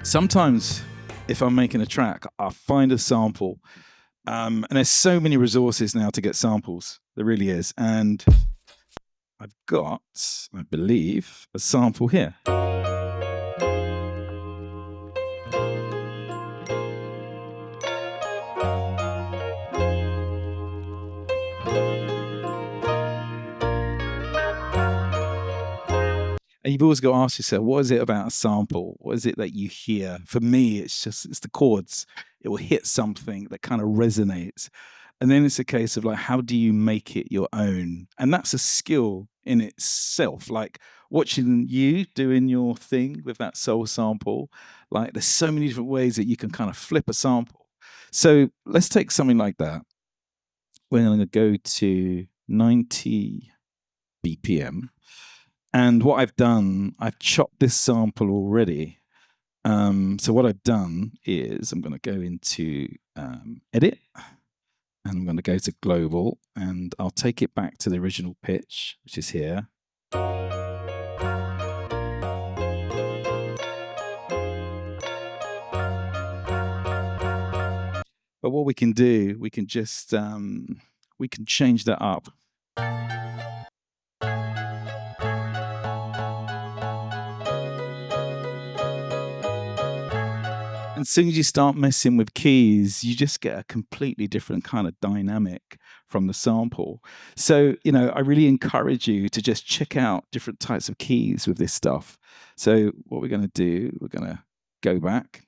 sometimes if I'm making a track, I'll find a sample. And there's so many resources now to get samples. There really is. And I've got, I believe, a sample here. And you've always got to ask yourself, what is it about a sample? What is it that you hear? For me, it's the chords. It will hit something that kind of resonates. And then it's a case of like, how do you make it your own? And that's a skill in itself. Like watching you doing your thing with that soul sample, like there's so many different ways that you can kind of flip a sample. So let's take something like that. We're going to go to 90 BPM. And what I've done, I've chopped this sample already. So what I've done is I'm going to go into edit, and I'm going to go to global, and I'll take it back to the original pitch, which is here. But what we can do, we can just, we can change that up. And as soon as you start messing with keys, you just get a completely different kind of dynamic from the sample. So, you know, I really encourage you to just check out different types of keys with this stuff. So what we're going to do, we're going to go back.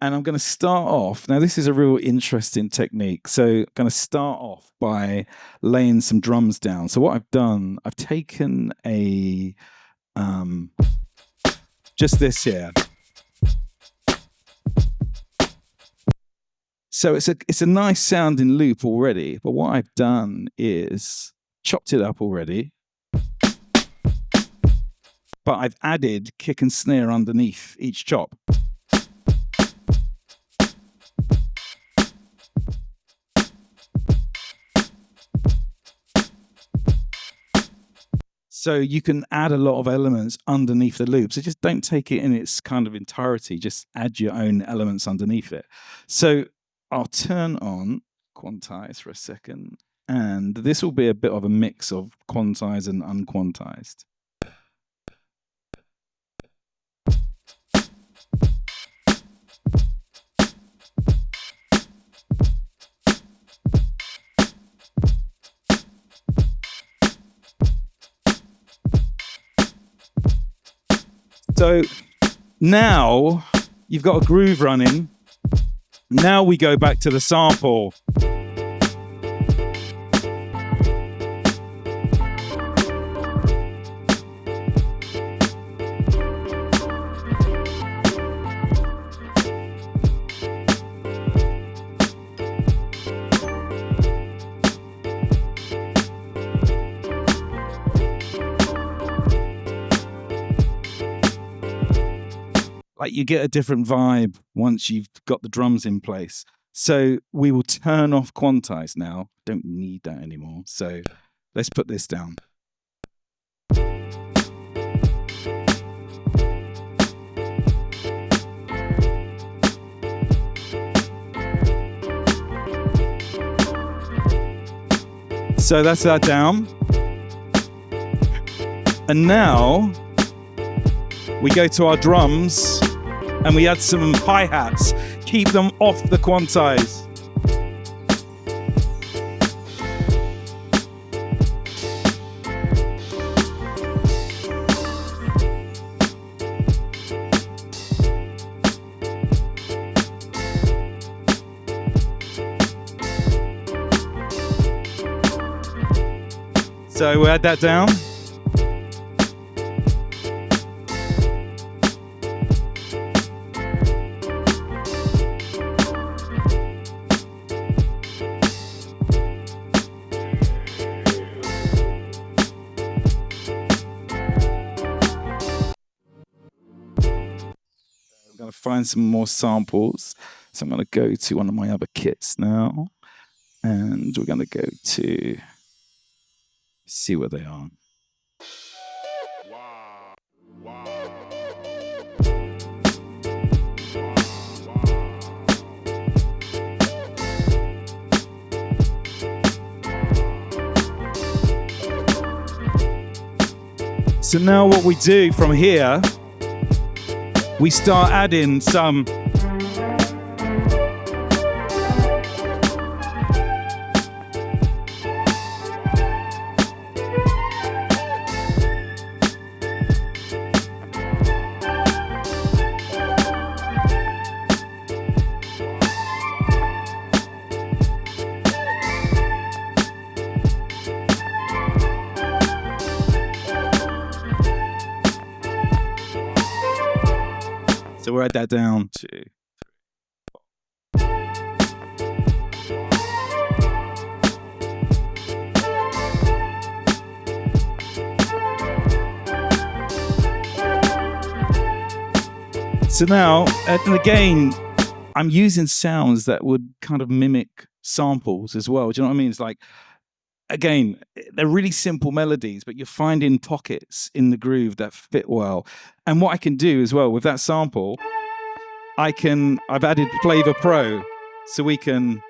And I'm going to start off. Now, this is a real interesting technique. So I'm going to start off by laying some drums down. So what I've done, I've taken a... just this here. So it's a nice sounding loop already, but what I've done is chopped it up already, but I've added kick and snare underneath each chop. So you can add a lot of elements underneath the loop. So just don't take it in its kind of entirety. Just add your own elements underneath it. So I'll turn on quantize for a second. And this will be a bit of a mix of quantized and unquantized. So now you've got a groove running. Now we go back to the sample. Like you get a different vibe once you've got the drums in place. So we will turn off quantize now. Don't need that anymore. So let's put this down. So that's that down. And now we go to our drums and we add some hi-hats. Keep them off the quantize. So we add that down. I'm going to find some more samples. So I'm going to go to one of my other kits now. And we're going to go to see where they are. Wow. Wow. So now what we do from here, we start adding some so we'll add that down to 3, 4. So now, and again, I'm using sounds that would kind of mimic samples as well. Do you know what I mean? It's like, again, they're really simple melodies, but you're finding pockets in the groove that fit well. And what I can do as well with that sample, I've added Flavor Pro, so we can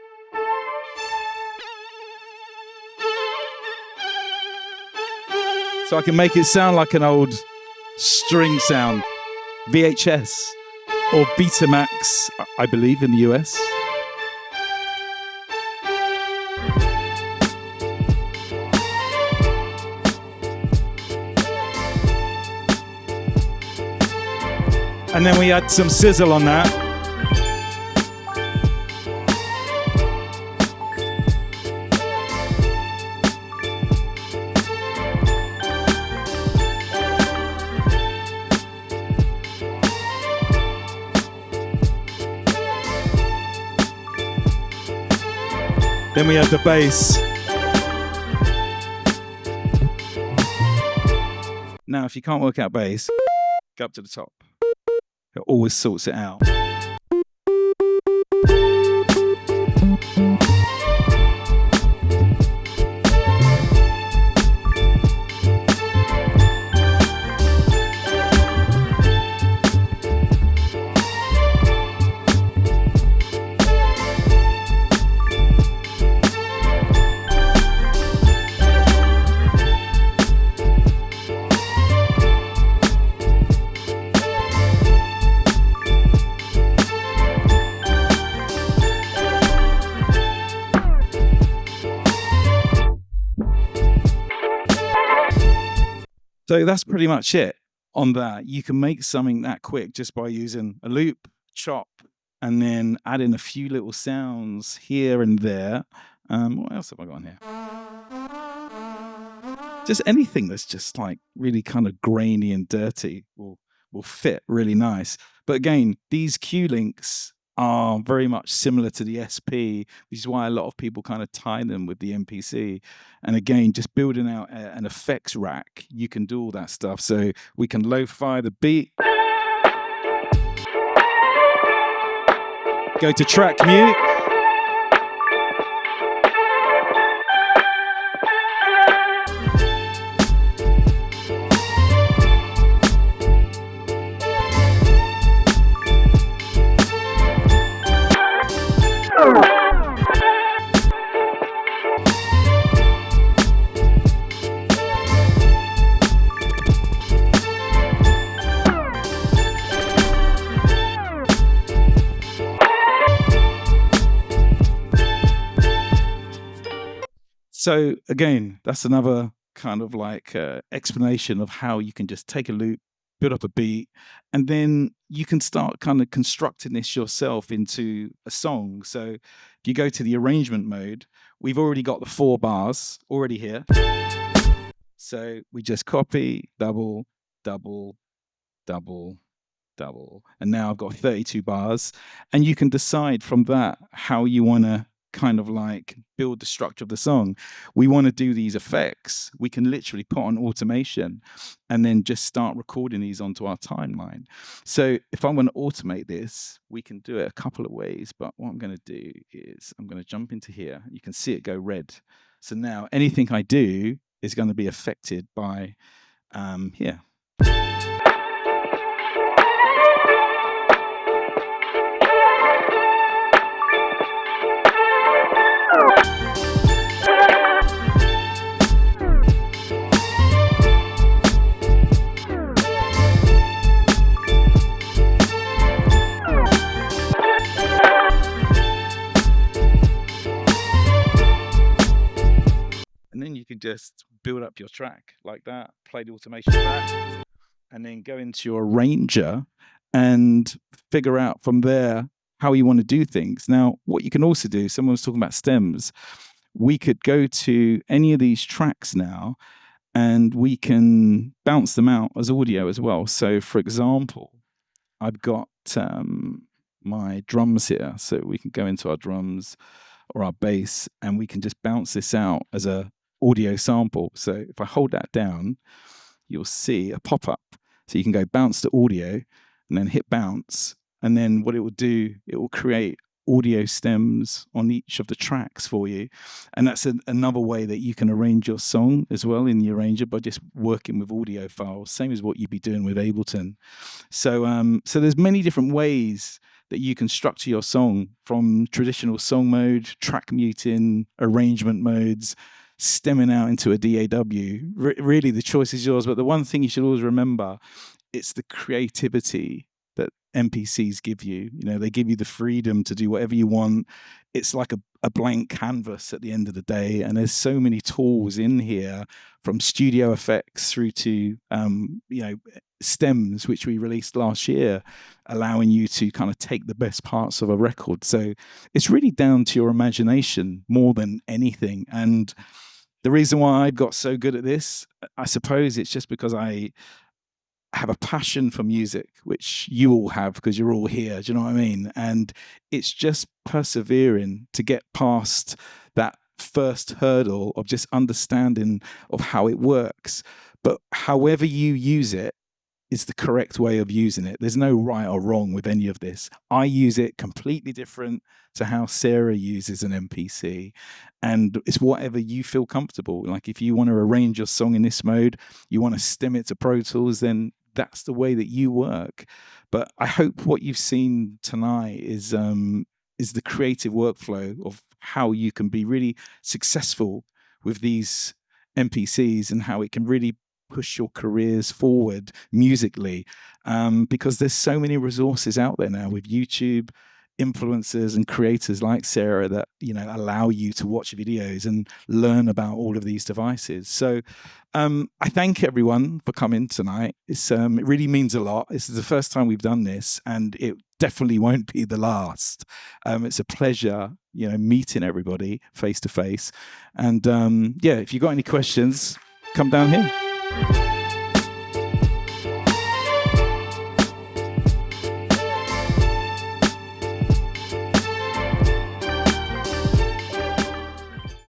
I can make it sound like an old string sound, VHS or Betamax, I believe, in the US. And then we add some sizzle on that. Then we add the bass. Now, if you can't work out bass, go up to the top. It always sorts it out. So that's pretty much it on that. You can make something that quick just by using a loop, chop, and then add in a few little sounds here and there. What else have I got on here? Just anything that's just like really kind of grainy and dirty will fit really nice. But again, these cue links are very much similar to the SP, which is why a lot of people kind of tie them with the MPC. And again, just building out an effects rack, you can do all that stuff. So we can lo-fi the beat, go to track mute, So again, that's another kind of like explanation of how you can just take a loop, build up a beat, and then you can start kind of constructing this yourself into a song. So if you go to the arrangement mode, we've already got the 4 bars already here. So we just copy, double, double, double, double. And now I've got 32 bars. And you can decide from that how you want to kind of like build the structure of the song. We want to do these effects. We can literally put on automation and then just start recording these onto our timeline. So if I want to automate this, we can do it a couple of ways. But what I'm going to do is I'm going to jump into here. You can see it go red. So now anything I do is going to be affected by here. can just build up your track like that, play the automation back, and then go into your arranger and figure out from there how you want to do things. Now, what you can also do, someone was talking about stems. We could go to any of these tracks now and we can bounce them out as audio as well. So, for example, I've got my drums here. So we can go into our drums or our bass and we can just bounce this out as a audio sample. So if I hold that down, you'll see a pop-up. So you can go bounce to audio and then hit bounce. And then what it will do, it will create audio stems on each of the tracks for you. And that's another way that you can arrange your song as well in the arranger by just working with audio files, same as what you'd be doing with Ableton. So there's many different ways that you can structure your song, from traditional song mode, track muting, arrangement modes, stemming out into a DAW. Really, the choice is yours. But the one thing you should always remember, it's the creativity that MPCs give you. You know, they give you the freedom to do whatever you want. It's like a blank canvas at the end of the day. And there's so many tools in here, from studio effects through to, stems, which we released last year, allowing you to kind of take the best parts of a record. So it's really down to your imagination more than anything. And the reason why I got so good at this, I suppose it's just because I have a passion for music, which you all have because you're all here. Do you know what I mean? And it's just persevering to get past that first hurdle of just understanding of how it works. But however you use it is the correct way of using it. There's no right or wrong with any of this. I use it completely different to how Sarah uses an MPC. And it's whatever you feel comfortable. Like if you want to arrange your song in this mode, you want to stem it to Pro Tools, then that's the way that you work. But I hope what you've seen tonight is the creative workflow of how you can be really successful with these MPCs and how it can really push your careers forward musically, because there's so many resources out there now with YouTube, influencers and creators like Sarah that, allow you to watch videos and learn about all of these devices. So I thank everyone for coming tonight. It really means a lot. This is the first time we've done this, and it definitely won't be the last. It's a pleasure, meeting everybody face to face. And if you've got any questions, come down here.